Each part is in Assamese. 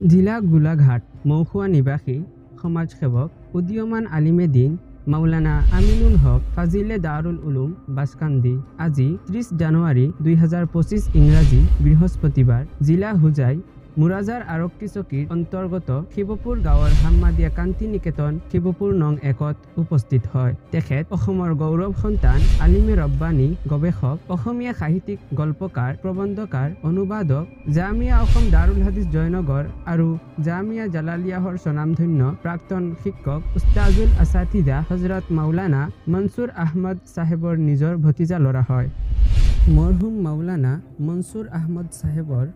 জিলা গোলাঘাট মৌখোৱা নিবাসী সমাজসেৱক উদীয়মান আলিমে দিন মাওলানা আমিনুল হক ফাজিলে দাৰুল উলুম বাসকান্দি আজি 30 জানুৱাৰী 2025 ইংৰাজী বৃহস্পতিবাৰ জিলা হুজাই মুৰাজাৰ আৰক্ষী চকীৰ অন্তৰ্গত শিৱপুৰ গাঁৱৰ হাম্মাদিয়া কান্তি নিকেতন শিৱপুৰ নং 1ত উপস্থিত হয়। তেখেত অসমৰ গৌৰৱ সন্তান আলিমে ৰব্বানী গৱেষক অসমীয়া সাহিত্যিক গল্পকাৰ প্ৰবন্ধকাৰ অনুবাদক জামিয়া অসম দাৰুল হাদিছ জয়নগৰ আৰু জামিয়া জালালিয়াহৰ স্বনামধন্য প্ৰাক্তন শিক্ষক উস্তাজুল আসাতিদা হজৰত মাওলানা মনছুৰ আহমদ চাহেবৰ নিজৰ ভতিজা ল'ৰা হয়। মৰহুম মাওলানা মনছুৰ আহমদ চাহেবৰ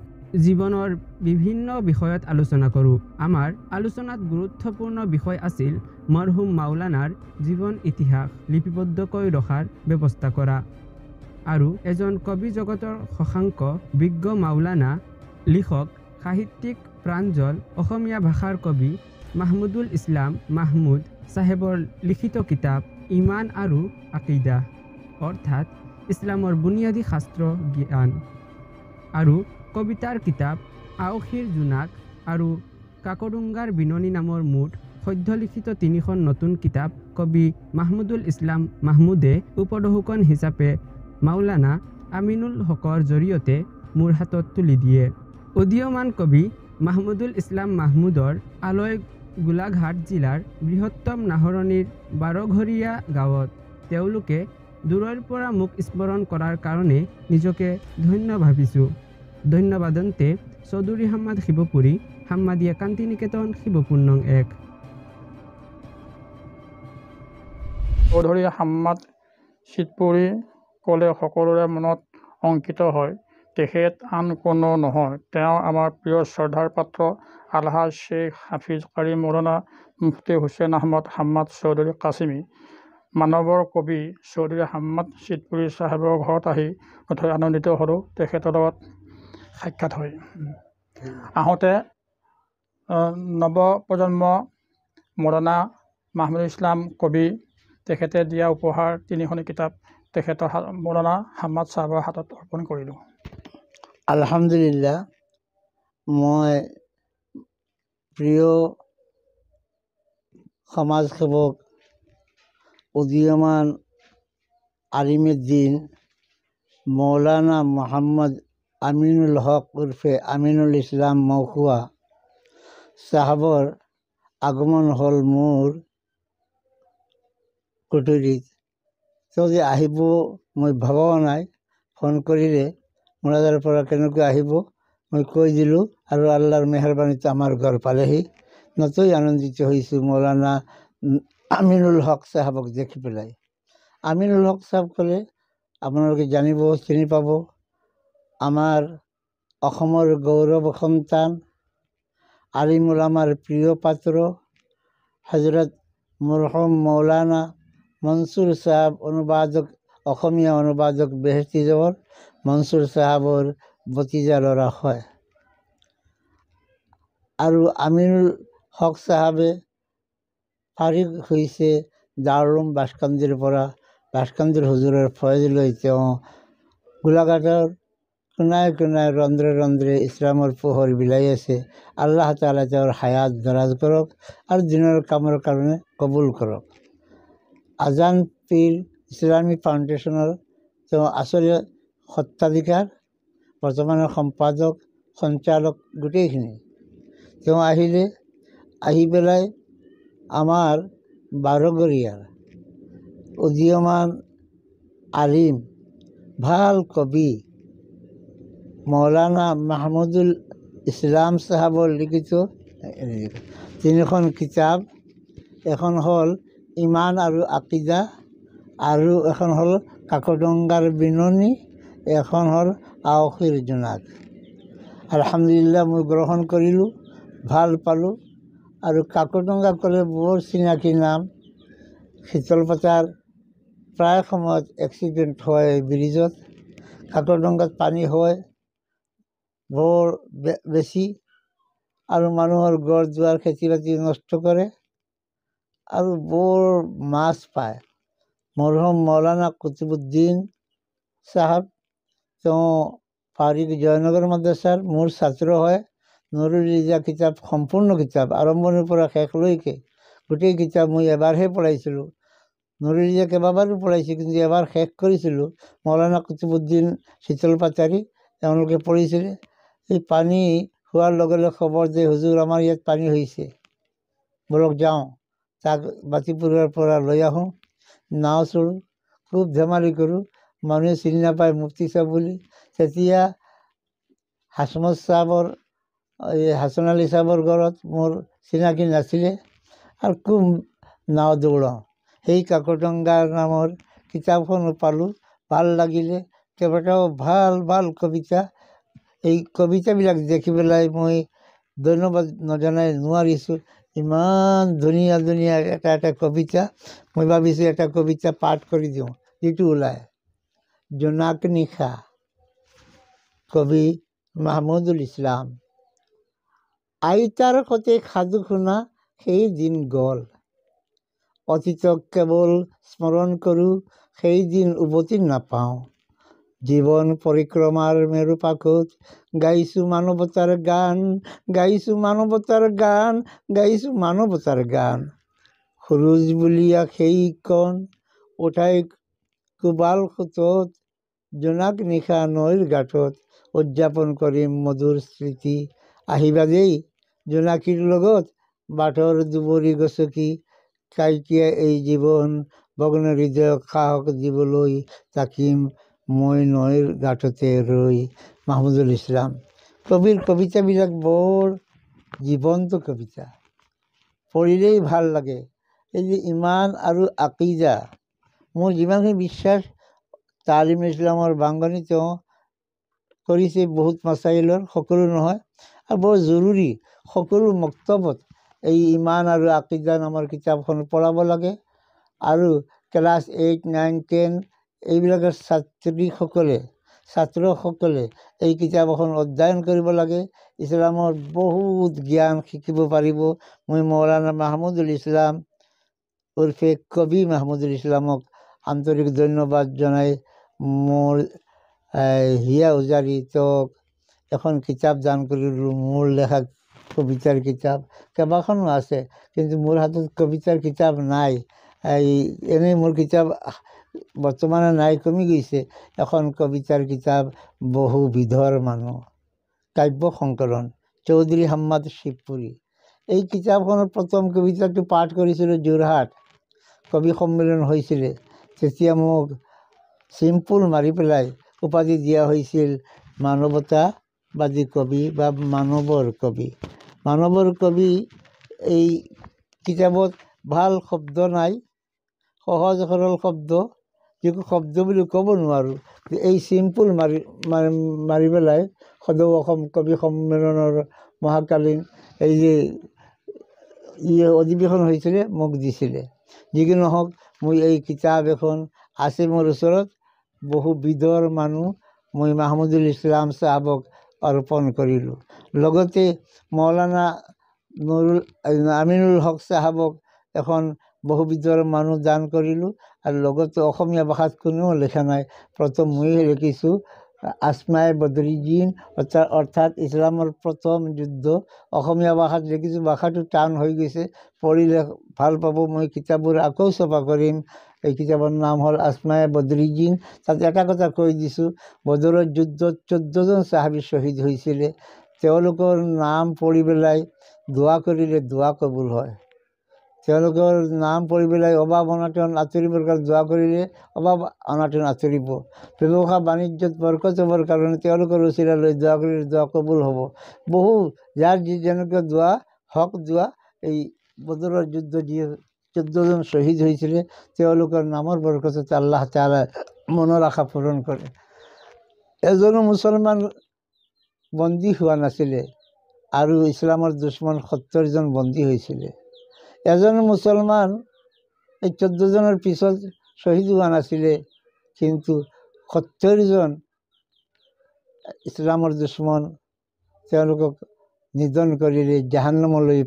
জীৱনৰ বিভিন্ন বিষয়ত আলোচনা কৰোঁ। আমাৰ আলোচনাত গুৰুত্বপূৰ্ণ বিষয় আছিল মৰহুম মাওলানাৰ জীৱন ইতিহাস লিপিবদ্ধকৈ ৰখাৰ ব্যৱস্থা কৰা আৰু এজন কবি জগতৰ শশাংক বিজ্ঞ মাওলানা লিখক সাহিত্যিক প্ৰাঞ্জল অসমীয়া ভাষাৰ কবি মাহমুদুল ইছলাম মাহমুদ চাহেবৰ লিখিত কিতাপ ইমান আৰু আকিদা অৰ্থাৎ ইছলামৰ বুনিয়াদী শাস্ত্ৰ জ্ঞান আৰু কবিতাৰ কিতাপ আওখীৰ জোনাক আৰু কাকডুংগাৰ বিননি নামৰ মুঠ সদ্য লিখিত 3খন নতুন কিতাপ কবি মাহমুদুল ইছলাম মাহমুদে উপঢৌকন হিচাপে মাওলানা আমিনুল হকৰ জৰিয়তে মোৰ হাতত তুলি দিয়ে। উদীয়মান কবি মাহমুদুল ইছলাম মাহমুদৰ আলয় গোলাঘাট জিলাৰ বৃহত্তম নাহৰণিৰ 12ঘৰীয়া গাঁৱত তেওঁলোকে দূৰৰ পৰা মোক স্মৰণ কৰাৰ কাৰণে নিজকে ধন্য ভাবিছোঁ। ধন্যবাদন্তে চৌধুৰী হাম্মাদ শিৱপুৰী হাম্মাদিয়া কান্তি নিকেতন শিৱপুৰ নং 1। চৌধুৰী হাম্মাদ চিতপুৰী ক'লে সকলোৰে মনত অংকিত হয়। তেখেত আন কোনো নহয়, তেওঁ আমাৰ প্ৰিয় শ্ৰদ্ধাৰ পাত্ৰ আলহাজ শ্বেখ হাফিজ কাৰী মৌলানা মুফতি হুছেইন আহমদ হাম্মাদ চৌধুৰী কাছিমি। মানৱৰ কবি চৌধুৰী হাম্মাদ চিতপুৰী চাহেবৰ ঘৰত আহি নথৈ আনন্দিত হ'লোঁ। তেখেতৰ লগত সাক্ষাৎ হয়। আহোঁতে নৱপ্ৰজন্ম মৌলানা মাহমুদুল ইছলাম কবি তেখেতে দিয়া উপহাৰ 3খন কিতাপ তেখেতৰ মৌলানা হাম্মাদ চাহেবৰ হাতত অৰ্পণ কৰিলোঁ। আলহামদুলিল্লাহ, মই প্ৰিয় সমাজসেৱক উদীয়মান আলিমে দিন মৌলানা মোহাম্মদ আমিনুল হক উৰ্ফে আমিনুল ইছলাম মৌখোৱা চাহাবৰ আগমন হ'ল মোৰ কুটুৰিত। তেওঁ যে আহিব মই ভবাও নাই। ফোন কৰিলে মোৰাজাৰ পৰা কেনেকৈ আহিব মই কৈ দিলোঁ আৰু আল্লাহৰ মেহৰবানীত আমাৰ ঘৰ পালেহি। নথৈ আনন্দিত হৈছোঁ মৌলানা আমিনুল হক চাহাবক দেখি পেলাই। আমিনুল হক চাহাব ক'লে আপোনালোকে জানিব, চিনি পাব, আমাৰ অসমৰ গৌৰৱ সন্তান আলিম উলামাৰ প্ৰিয় পাত্ৰ হজৰত মৰহুম মৌলানা মনছুৰ চাহাব অনুবাদক অসমীয়া অনুবাদক বেহেস্তি জবৰ মনছুৰ চাহাবৰ ভতিজা ল'ৰা হয়। আৰু আমিনুল হক চাহাবে ফাৰিগ হৈছে দাৰুল উলুম বাসকান্দিৰ পৰা। বাসকান্দিৰ হুজুৰৰ ফয়জ লৈ তেওঁ গোলাঘাটৰ কোনাই কোনাই ৰন্ধ্ৰে ৰন্ধ্ৰে ইছলামৰ পোহৰ বিলাই আছে। আল্লাহ তাআলা তেওঁৰ হায়াত দৰাজ কৰক আৰু দিনৰ কামৰ কাৰণে কবুল কৰক। আজান পীৰ ইছলামী ফাউণ্ডেশ্যনৰ তেওঁ আচল সত্তাধিকাৰ, বৰ্তমানৰ সম্পাদক সঞ্চালক গোটেইখিনি। তেওঁ আহিলে, আহি পেলাই আমাৰ 12ঘৰীয়াৰ উদীয়মান আলিম ভাল কবি মৌলানা মাহমুদুল ইছলাম চাহাবৰ লিখিত 3খন কিতাপ, এখন হ'ল ইমান আৰু আকিদা আৰু এখন হ'ল কাকডুংগাৰ বিননি, এখন হ'ল আওখীৰ জোনাক। আলহামদুলিল্লাহ মই গ্ৰহণ কৰিলোঁ, ভাল পালোঁ। আৰু কাকডুংগা ক'লে বৰ চিনাকি নাম। শীতলপাতাৰ প্ৰায় সময়ত এক্সিডেণ্ট হয় ব্ৰিজত। কাকডুংগাত পানী হয় বৰ বেছি আৰু মানুহৰ ঘৰ দুৱাৰ খেতি বাতি নষ্ট কৰে আৰু বৰ মাছ পায়। মৰহুম মৌলানা কুতুবুদ্দিন চাহাব তেওঁ ফাৰিক জয়নগৰ মাদ্ৰাছাৰ মোৰ ছাত্ৰ হয়। নুৰুল ৰিজা কিতাপ সম্পূৰ্ণ কিতাপ আৰম্ভণিৰ পৰা শেষলৈকে গোটেই কিতাপ মই এবাৰহে পঢ়াইছিলোঁ। নুৰুল ৰিজা কেইবাবাৰো পঢ়াইছোঁ, কিন্তু এবাৰ শেষ কৰিছিলোঁ। মৌলানা কুতুবুদ্দিন শীতল পাটাৰী তেওঁলোকে পঢ়িছিলে। এই পানী হোৱাৰ লগে লগে খবৰ যে হুজুৰ আমাৰ ইয়াত পানী হৈছে, বলক যাওঁ, তাক বাতিপুৰৰ পৰা লৈ আহোঁ, নাও চলোঁ, খুব ধেমালি কৰোঁ, মানুহে চিনি নাপায় মুফতি চাহ বুলি। তেতিয়া হাছমত চাহাবৰ এই হাছন আলী চাহাবৰ ঘৰত মোৰ চিনাকি নাছিলে আৰু খুব নাও দৌৰাওঁ। সেই কাকতংগা নামৰ কিতাপখনো পালোঁ, ভাল লাগিলে। কেইবাটাও ভাল ভাল কবিতা, এই কবিতাবিলাক দেখি পেলাই মই ধন্যবাদ নজনাই নোৱাৰিছোঁ। ইমান ধুনীয়া ধুনীয়া এটা এটা কবিতা। মই ভাবিছোঁ এটা কবিতা পাঠ কৰি দিওঁ, যিটো ওলায়। জোনাক নিশা, কবি মাহমুদুল ইছলাম। আইতাৰ সতে সাধু শুনা সেই দিন গ'ল, অতীতক কেৱল স্মৰণ কৰোঁ, সেই দিন উভতি নাপাওঁ। জীৱন পৰিক্ৰমাৰ মেৰু পাকত গাইছোঁ মানৱতাৰ গান, গাইছোঁ মানৱতাৰ গান, গাইছোঁ মানৱতাৰ গান। সুৰুজ বুলিয়া সেই কণ উঠাই কোবাল সোঁতত, জোনাক নিশা নৈৰ গাঁতত উদযাপন কৰিম মধুৰ স্মৃতি। আহিবা দেই জোনাকীৰ লগত, বাটৰ দুবৰি গছকি, কাইকীয়া এই জীৱন ভগ্ন হৃদয়ক সাহস দিবলৈ থাকিম মই নৈৰ গাঁততে ৰৈ। মাহমুদুল ইছলাম। কবিৰ কবিতাবিলাক বৰ জীৱন্ত কবিতা, পঢ়িলেই ভাল লাগে। এই যে ইমান আৰু আকিদা, মোৰ যিমানখিনি বিশ্বাস তালিম ইছলামৰ বাংগনি তেওঁ কৰিছে বহুত মাছাইলৰ, সকলো নহয়, আৰু বৰ জৰুৰী সকলো মক্তবত এই ইমান আৰু আকিদা নামৰ কিতাপখন পঢ়াব লাগে। আৰু ক্লাছ 8, 9, 10 এইবিলাকৰ ছাত্ৰসকলে এই কিতাপ এখন অধ্যয়ন কৰিব লাগে। ইছলামৰ বহুত জ্ঞান শিকিব পাৰিব। মই মৌলানা মাহমুদুল ইছলাম উৰ্ফে কবি মাহমুদুল ইছলামক আন্তৰিক ধন্যবাদ জনাই মোৰ হিয়া উজাৰি তেওঁক এখন কিতাপ দান কৰিলোঁ। মোৰ লেখা কবিতাৰ কিতাপ কেইবাখনো আছে, কিন্তু মোৰ হাতত কবিতাৰ কিতাপ নাই। এনেই মোৰ কিতাপ বৰ্তমানে নাই, কমি গৈছে। এখন কবিতাৰ কিতাপ বহুবিধৰ মানুহ, কাব্য সংকলন, চৌধুৰী হাম্মাদ শিৱপুৰী। এই কিতাপখনৰ প্ৰথম কবিতাটো পাঠ কৰিছিলোঁ যোৰহাট কবি সন্মিলন হৈছিলে। তেতিয়া মোক চিম্পুল মাৰি পেলাই উপাধি দিয়া হৈছিল মানৱতাবাদী কবি বা মানৱৰ কবি। মানৱৰ কবি এই কিতাপত ভাল শব্দ নাই, সহজ সৰল শব্দ, যিটো শব্দ বুলি ক'ব নোৱাৰোঁ। এই চিম্পুল মাৰি পেলাই সদৌ অসম কবি সন্মিলনৰ মহাকালীন এই যে অধিৱেশন হৈছিলে মোক দিছিলে। যিকি নহওক, মই এই কিতাপ এখন আছে মোৰ ওচৰত, বহুবিধৰ মানুহ মই মাহমুদুল ইছলাম চাহাবক অৰ্পণ কৰিলোঁ। লগতে মৌলানা আমিনুল হক চাহাবক এখন বহুবিধৰ মানুহ দান কৰিলোঁ। আৰু লগতে অসমীয়া ভাষাত কোনেও লিখা নাই, প্ৰথম ময়ে লিখিছোঁ। আসমাই বদৰুদ্দিন অৰ্থাৎ ইছলামৰ প্ৰথম যুদ্ধ, অসমীয়া ভাষাত লিখিছোঁ। ভাষাটো টান হৈ গৈছে, পঢ়িলে ভাল পাব। মই কিতাপবোৰ আকৌ ছপা কৰিম। এই কিতাপৰ নাম হ'ল আসমাই বদৰুদ্দিন। তাত এটা কথা কৈ দিছোঁ, বদৰৰ যুদ্ধত 14জন চাহাবী শ্বহীদ হৈছিলে। তেওঁলোকৰ নাম পঢ়ি পেলাই দোৱা কৰিলে দোৱা কবুল হয়। তেওঁলোকৰ নাম পঢ়ি পেলাই অভাৱ অনাটন আঁতৰিবৰ কাৰণে দোৱা কৰিলে অভাৱ অনাটন আঁতৰিব। ব্যৱসায় বাণিজ্যত বৰকত হ'বৰ কাৰণে তেওঁলোকৰ ওচৰলৈ লৈ দোৱা কৰিলে দোৱা কবুল হ'ব। বহু যাৰ যি যেনেকৈ দোৱা হক দোৱা, এই বদৰৰ যুদ্ধ যি 14জন শ্বহীদ হৈছিলে, তেওঁলোকৰ নামৰ বৰকতত আল্লাহ তাআলাই মনৰ আশা পূৰণ কৰে। এজনো মুছলমান বন্দী হোৱা নাছিলে আৰু ইছলামৰ দুশ্মন 70জন বন্দী হৈছিলে। এজন মুছলমান এই 14জনৰ পিছত শ্বহীদ হোৱা নাছিলে, কিন্তু 70জন ইছলামৰ দুশ্মন তেওঁলোকক নিধন কৰিলে, জাহান্নামলৈ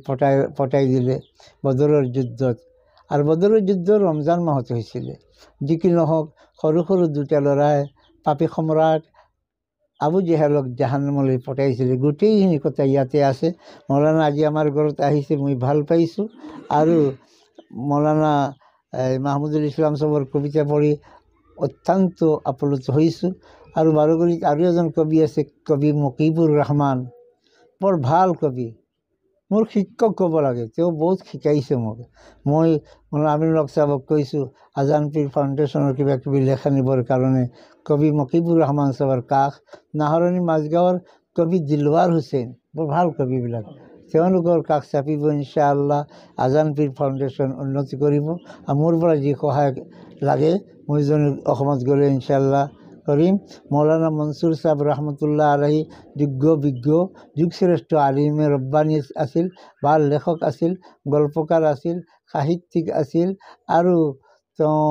পঠাই দিলে বদৰৰ যুদ্ধত। আৰু বদৰৰ যুদ্ধ ৰমজান মাহত হৈছিলে। যি কি নহওক, সৰু সৰু দুটা ল'ৰাই পাপী সম্ৰাট আবু জেহেলক জাহান্নামলৈ পঠাইছিলে গোটেইখিনি কথা ইয়াতে আছে। মৌলানা আজি আমাৰ ঘৰত আহিছে, মই ভাল পাইছোঁ। আৰু মৌলানা মাহমুদুল ইছলাম সাহেবৰ কবিতা পঢ়ি অত্যন্ত আপ্লুত হৈছোঁ। আৰু বাৰুগলিত আৰু এজন কবি আছে, কবি মকিবুৰ ৰহমান, বৰ ভাল কবি, মোৰ শিক্ষক ক'ব লাগে, তেওঁ বহুত শিকাইছে মোক। মই আমিনুল হক সাহেবক কৈছোঁ আজান পীৰ ফাউণ্ডেশ্যনৰ কিবা কিবি লেখা নিবৰ কাৰণে। কবি মকিবুৰ ৰহমান সাহেবৰ কাষ, নাহৰণি মাজগাঁৱৰ কবি দিলৱাৰ হুছেইন, বৰ ভাল কবিবিলাক, তেওঁলোকৰ কাষ চাপিব ইনশাআল্লাহ। আজান পীৰ ফাউণ্ডেশ্যন উন্নতি কৰিব। আৰু মোৰ পৰা যি সহায় লাগে মই অসমত গ'লে ইনশাআল্লাহ কৰিম। মৌলানা মনছুৰ চাহেব ৰহমতুল্লাহ আলাহি যোগ্য বিজ্ঞ যুগশ্ৰেষ্ঠ আলিমে ৰব্বানী আছিল, ভাল লেখক আছিল, গল্পকাৰ আছিল, সাহিত্যিক আছিল। আৰু তেওঁ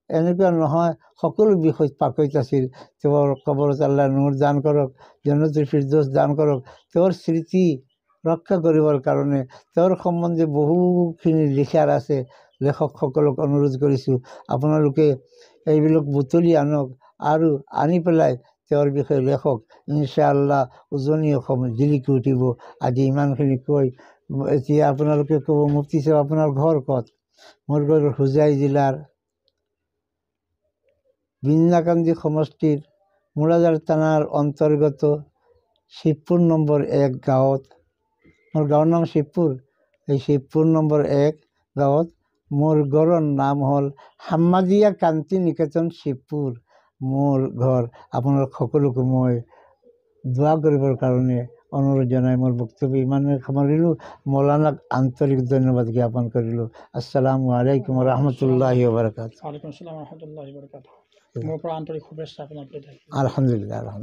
এনেকুৱা নহয়, সকলো বিষয়ত পাকৈত আছিল। তেওঁৰ কবৰত আল্লাহ নূৰ দান কৰক, জান্নাতুল ফিৰদৌছ দান কৰক। তেওঁৰ স্মৃতি ৰক্ষা কৰিবৰ কাৰণে তেওঁৰ সম্বন্ধে বহুখিনি লিখাৰ আছে। লেখকসকলক অনুৰোধ কৰিছোঁ আপোনালোকে এইবিলাক বুটলি আনক আৰু আনি পেলাই তেওঁৰ বিষয়ে লেখক। ইনশাআল্লাহ উজনি অসম জিলিকি উঠিব। আজি ইমানখিনি কৈ এতিয়া আপোনালোকে ক'ব মুফতি সাহেব আপোনাৰ ঘৰ ক'ত? মোৰ ঘৰ হোজাই জিলাৰ বিন্নাকান্দি সমষ্টিৰ মুৰাদাৰ থানাৰ অন্তৰ্গত শিৱপুৰ নম্বৰ 1 গাঁৱত। মোৰ গাঁৱৰ নাম শিৱপুৰ। এই শিৱপুৰ নম্বৰ 1 গাঁৱত মোৰ ঘৰৰ নাম হ'ল হাম্মাদিয়া কান্তি নিকেতন শিৱপুৰ। মোৰ ঘৰ। আপোনালোক সকলোকে মই দোৱা কৰিবৰ কাৰণে অনুৰোধ জনাই মোৰ বক্তব্য ইমানে সামৰিলোঁ। মৌলানাক আন্তৰিক ধন্যবাদ জ্ঞাপন কৰিলোঁ। আসসালামু আলাইকুম ৰহমতুল্লাহি ওবাৰাকাতুহু। ওয়ালাইকুম আসসালাম ৰহমতুল্লাহি ওয়া বাৰাকাতুহু। মোৰ পৰা আন্তৰিক শুভেচ্ছা আপোনাক। আলহামদুলিল্লাহ।